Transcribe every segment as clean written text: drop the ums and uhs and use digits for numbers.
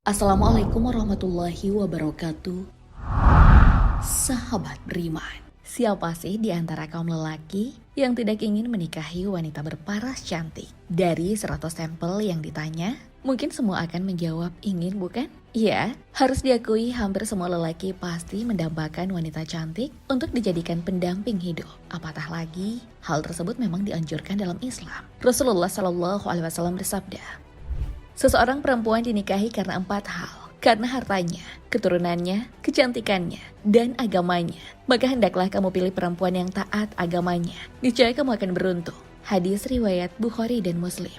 Assalamualaikum warahmatullahi wabarakatuh. Sahabat beriman, siapa sih di antara kaum lelaki yang tidak ingin menikahi wanita berparas cantik? Dari 100 sampel yang ditanya, mungkin semua akan menjawab ingin, bukan? Iya, harus diakui hampir semua lelaki pasti mendambakan wanita cantik untuk dijadikan pendamping hidup. Apatah lagi, hal tersebut memang dianjurkan dalam Islam. Rasulullah SAW bersabda, seseorang perempuan dinikahi karena 4 hal. Karena hartanya, keturunannya, kecantikannya, dan agamanya. Maka hendaklah kamu pilih perempuan yang taat agamanya. Niscaya kamu akan beruntung. Hadis riwayat Bukhari dan Muslim.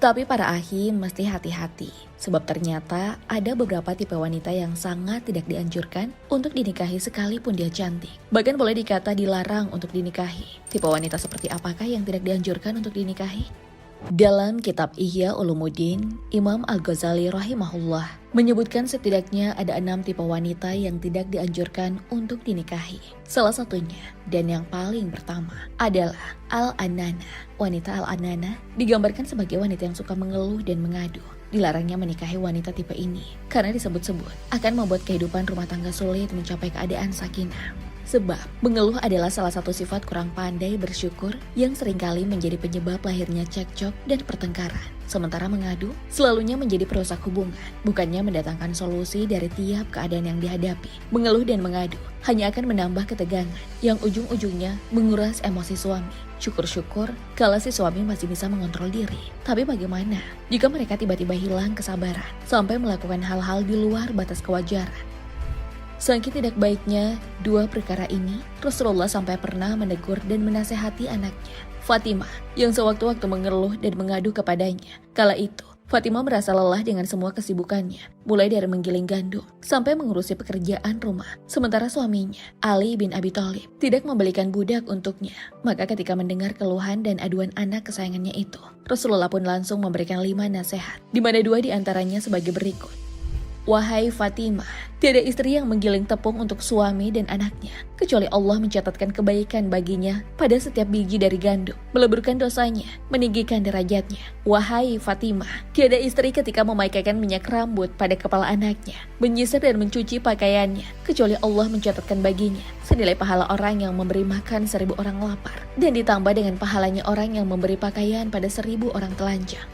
Tapi para ahim mesti hati-hati. Sebab ternyata ada beberapa tipe wanita yang sangat tidak dianjurkan untuk dinikahi sekalipun dia cantik. Bahkan boleh dikata dilarang untuk dinikahi. Tipe wanita seperti apakah yang tidak dianjurkan untuk dinikahi? Dalam kitab Ihya Ulumuddin, Imam Al-Ghazali rahimahullah menyebutkan setidaknya ada 6 tipe wanita yang tidak dianjurkan untuk dinikahi. Salah satunya, dan yang paling pertama, adalah Al-Anana. Wanita Al-Anana digambarkan sebagai wanita yang suka mengeluh dan mengadu. Dilarangnya menikahi wanita tipe ini, karena disebut-sebut akan membuat kehidupan rumah tangga sulit mencapai keadaan sakinah. Sebab, mengeluh adalah salah satu sifat kurang pandai bersyukur yang seringkali menjadi penyebab lahirnya cekcok dan pertengkaran. Sementara mengadu, selalunya menjadi perusak hubungan, bukannya mendatangkan solusi dari tiap keadaan yang dihadapi. Mengeluh dan mengadu hanya akan menambah ketegangan, yang ujung-ujungnya menguras emosi suami. Syukur-syukur kalau si suami masih bisa mengontrol diri. Tapi bagaimana jika mereka tiba-tiba hilang kesabaran, sampai melakukan hal-hal di luar batas kewajaran? Saking tidak baiknya dua perkara ini, Rasulullah sampai pernah menegur dan menasehati anaknya, Fatimah, yang sewaktu-waktu mengeluh dan mengadu kepadanya. Kala itu, Fatimah merasa lelah dengan semua kesibukannya, mulai dari menggiling gandum sampai mengurusi pekerjaan rumah. Sementara suaminya, Ali bin Abi Thalib, tidak membelikan budak untuknya. Maka ketika mendengar keluhan dan aduan anak kesayangannya itu, Rasulullah pun langsung memberikan 5 nasihat, di mana 2 diantaranya sebagai berikut. Wahai Fatimah, tiada istri yang menggiling tepung untuk suami dan anaknya, kecuali Allah mencatatkan kebaikan baginya pada setiap biji dari gandum, meleburkan dosanya, meninggikan derajatnya. Wahai Fatimah, tiada istri ketika memakaikan minyak rambut pada kepala anaknya, menyisir dan mencuci pakaiannya, kecuali Allah mencatatkan baginya senilai pahala orang yang memberi makan 1000 orang lapar, dan ditambah dengan pahalanya orang yang memberi pakaian pada 1000 orang telanjang.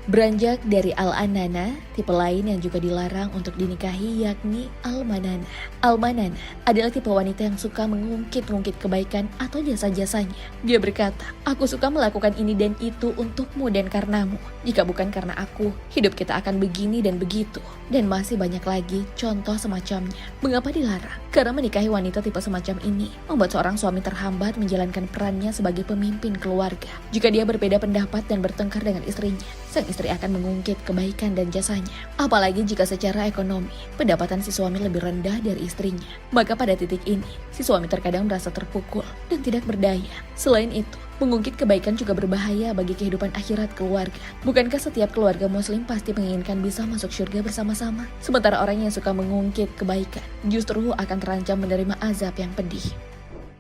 Beranjak dari Al-Anana, tipe lain yang juga dilarang untuk dinikahi yakni Al-Manana. Al-Manana adalah tipe wanita yang suka mengungkit-ungkit kebaikan atau jasa-jasanya. Dia berkata, aku suka melakukan ini dan itu untukmu dan karenamu. Jika bukan karena aku, hidup kita akan begini dan begitu. Dan masih banyak lagi contoh semacamnya. Mengapa dilarang? Karena menikahi wanita tipe semacam ini membuat seorang suami terhambat menjalankan perannya sebagai pemimpin keluarga. Jika dia berbeda pendapat dan bertengkar dengan istrinya, sang istri akan mengungkit kebaikan dan jasanya. Apalagi jika secara ekonomi, pendapatan si suami lebih rendah dari istrinya. Maka pada titik ini, si suami terkadang merasa terpukul dan tidak berdaya. Selain itu, mengungkit kebaikan juga berbahaya bagi kehidupan akhirat keluarga. Bukankah setiap keluarga muslim pasti menginginkan bisa masuk surga bersama-sama? Sementara orang yang suka mengungkit kebaikan justru akan terancam menerima azab yang pedih.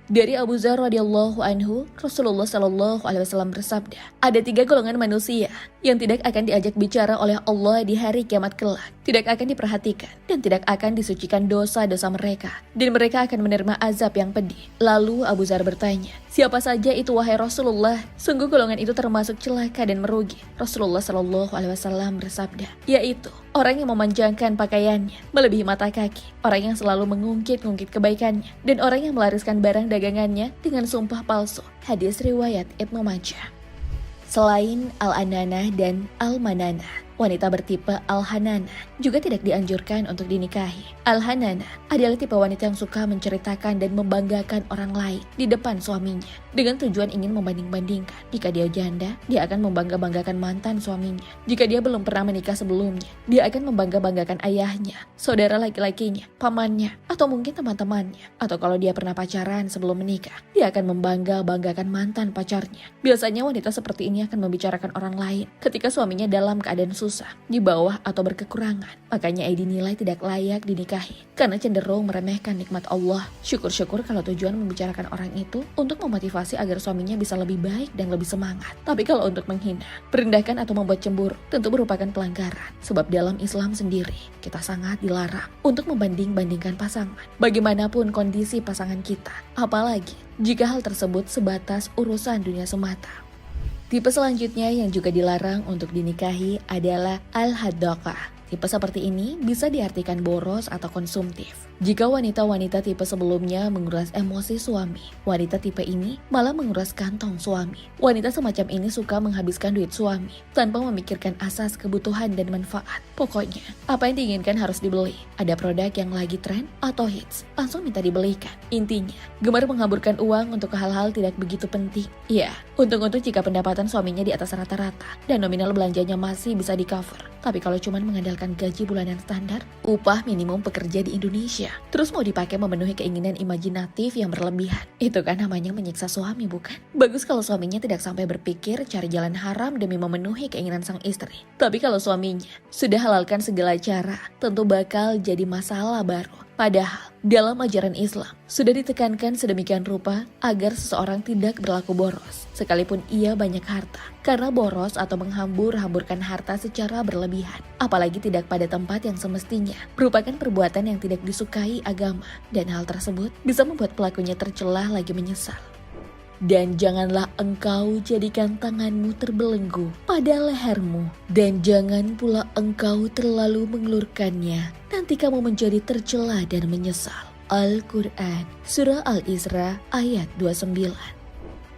Dari Abu Dzar radhiyallahu anhu, Rasulullah shallallahu alaihi wasallam bersabda, ada 3 golongan manusia yang tidak akan diajak bicara oleh Allah di hari kiamat kelak, tidak akan diperhatikan dan tidak akan disucikan dosa-dosa mereka, dan mereka akan menerima azab yang pedih. Lalu Abu Dzar bertanya, siapa saja itu wahai Rasulullah? Sungguh golongan itu termasuk celaka dan merugi. Rasulullah shallallahu alaihi wasallam bersabda, yaitu orang yang memanjangkan pakaiannya melebihi mata kaki, orang yang selalu mengungkit-ungkit kebaikannya, dan orang yang melariskan barang dagangannya dengan sumpah palsu. Hadis riwayat Ibnu Majah. Selain Al-Anana dan Al-Manana, wanita bertipe Al-Hanana juga tidak dianjurkan untuk dinikahi. Al-Hanana adalah tipe wanita yang suka menceritakan dan membanggakan orang lain di depan suaminya dengan tujuan ingin membanding-bandingkan. Jika dia janda, dia akan membangga-banggakan mantan suaminya. Jika dia belum pernah menikah sebelumnya, dia akan membangga-banggakan ayahnya, saudara laki-lakinya, pamannya, atau mungkin teman-temannya. Atau kalau dia pernah pacaran sebelum menikah, dia akan membangga-banggakan mantan pacarnya. Biasanya wanita seperti ini akan membicarakan orang lain ketika suaminya dalam keadaan susah susah, di bawah atau berkekurangan. Makanya ia dinilai tidak layak dinikahi karena cenderung meremehkan nikmat Allah. Syukur-syukur kalau tujuan membicarakan orang itu untuk memotivasi agar suaminya bisa lebih baik dan lebih semangat. Tapi kalau untuk menghina, merendahkan atau membuat cemburu tentu merupakan pelanggaran. Sebab dalam Islam sendiri, kita sangat dilarang untuk membanding-bandingkan pasangan. Bagaimanapun kondisi pasangan kita, apalagi jika hal tersebut sebatas urusan dunia semata. Tipe selanjutnya yang juga dilarang untuk dinikahi adalah al-hadaqah. Tipe seperti ini bisa diartikan boros atau konsumtif. Jika wanita-wanita tipe sebelumnya menguras emosi suami, wanita tipe ini malah menguras kantong suami. Wanita semacam ini suka menghabiskan duit suami tanpa memikirkan asas kebutuhan dan manfaat. Pokoknya, apa yang diinginkan harus dibeli. Ada produk yang lagi tren atau hits, langsung minta dibelikan. Intinya, gemar menghamburkan uang untuk hal-hal tidak begitu penting. Ya, untung-untung jika pendapatan suaminya di atas rata-rata dan nominal belanjanya masih bisa di-cover. Tapi kalau cuma mengandalkan gaji bulanan standar, upah minimum pekerja di Indonesia, terus mau dipakai memenuhi keinginan imajinatif yang berlebihan, itu kan namanya menyiksa suami, bukan? Bagus kalau suaminya tidak sampai berpikir cari jalan haram demi memenuhi keinginan sang istri. Tapi kalau suaminya sudah halalkan segala cara, tentu bakal jadi masalah baru. Padahal, dalam ajaran Islam, sudah ditekankan sedemikian rupa agar seseorang tidak berlaku boros, sekalipun ia banyak harta. Karena boros atau menghambur-hamburkan harta secara berlebihan, apalagi tidak pada tempat yang semestinya, merupakan perbuatan yang tidak disukai agama. Dan hal tersebut bisa membuat pelakunya tercelah lagi menyesal. Dan janganlah engkau jadikan tanganmu terbelenggu pada lehermu. Dan jangan pula engkau terlalu mengelurkannya. Nanti kamu menjadi tercela dan menyesal. Al-Quran, Surah Al-Isra, ayat 29.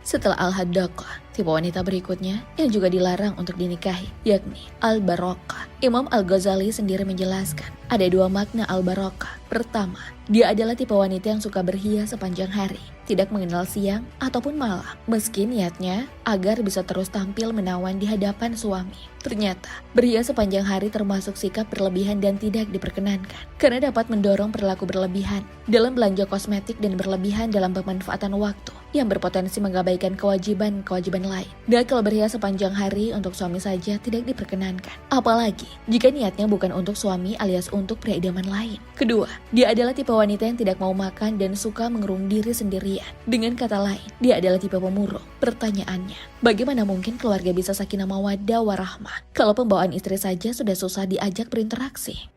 Setelah al-hadaqah, tipe wanita berikutnya yang juga dilarang untuk dinikahi, yakni al-barokah. Imam Al-Ghazali sendiri menjelaskan, ada dua makna al-barokah. Pertama, dia adalah tipe wanita yang suka berhias sepanjang hari, tidak mengenal siang ataupun malam, meski niatnya agar bisa terus tampil menawan di hadapan suami. Ternyata, berhias sepanjang hari termasuk sikap berlebihan dan tidak diperkenankan, karena dapat mendorong perilaku berlebihan dalam belanja kosmetik dan berlebihan dalam pemanfaatan waktu, yang berpotensi mengabaikan kewajiban-kewajiban lain. Dan kalau berhias sepanjang hari untuk suami saja tidak diperkenankan, apalagi jika niatnya bukan untuk suami alias untuk pria idaman lain. Kedua, dia adalah tipe wanita yang tidak mau makan dan suka mengurung diri sendirian. Dengan kata lain, dia adalah tipe pemurung. Pertanyaannya, bagaimana mungkin keluarga bisa sakinah mawaddah warahmah kalau pembawaan istri saja sudah susah diajak berinteraksi?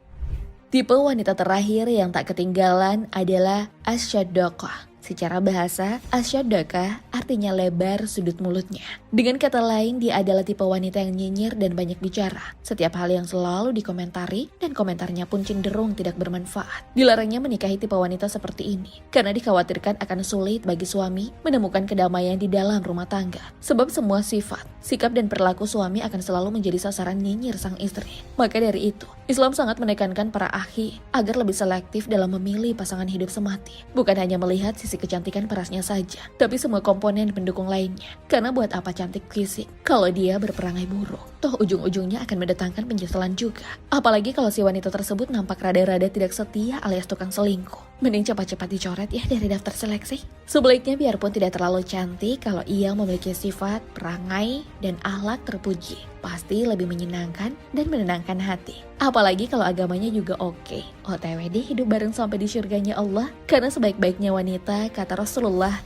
Tipe wanita terakhir yang tak ketinggalan adalah asyadaqah. Secara bahasa, asyadaqah artinya lebar sudut mulutnya. Dengan kata lain, dia adalah tipe wanita yang nyinyir dan banyak bicara. Setiap hal yang selalu dikomentari dan komentarnya pun cenderung tidak bermanfaat. Dilarangnya menikahi tipe wanita seperti ini karena dikhawatirkan akan sulit bagi suami menemukan kedamaian di dalam rumah tangga. Sebab semua sifat, sikap dan perilaku suami akan selalu menjadi sasaran nyinyir sang istri. Maka dari itu, Islam sangat menekankan para akhi agar lebih selektif dalam memilih pasangan hidup semati. Bukan hanya melihat sisi kecantikan parasnya saja, tapi semua komponen pendukung lainnya. Karena buat apa cantik fisik kalau dia berperangai buruk? Toh ujung-ujungnya akan mendatangkan penyesalan juga. Apalagi kalau si wanita tersebut nampak rada-rada tidak setia alias tukang selingkuh. Mending cepat-cepat dicoret ya dari daftar seleksi. Sebaliknya biarpun tidak terlalu cantik, kalau ia memiliki sifat, perangai, dan akhlak terpuji, pasti lebih menyenangkan dan menenangkan hati. Apalagi kalau agamanya juga oke. OTW deh hidup bareng sampai di surganya Allah. Karena sebaik-baiknya wanita, kata Rasulullah,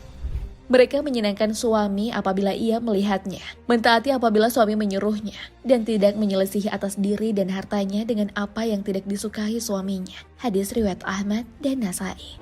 mereka menyenangkan suami apabila ia melihatnya, mentaati apabila suami menyuruhnya, dan tidak menyelisihi atas diri dan hartanya dengan apa yang tidak disukai suaminya. Hadis riwayat Ahmad dan Nasai.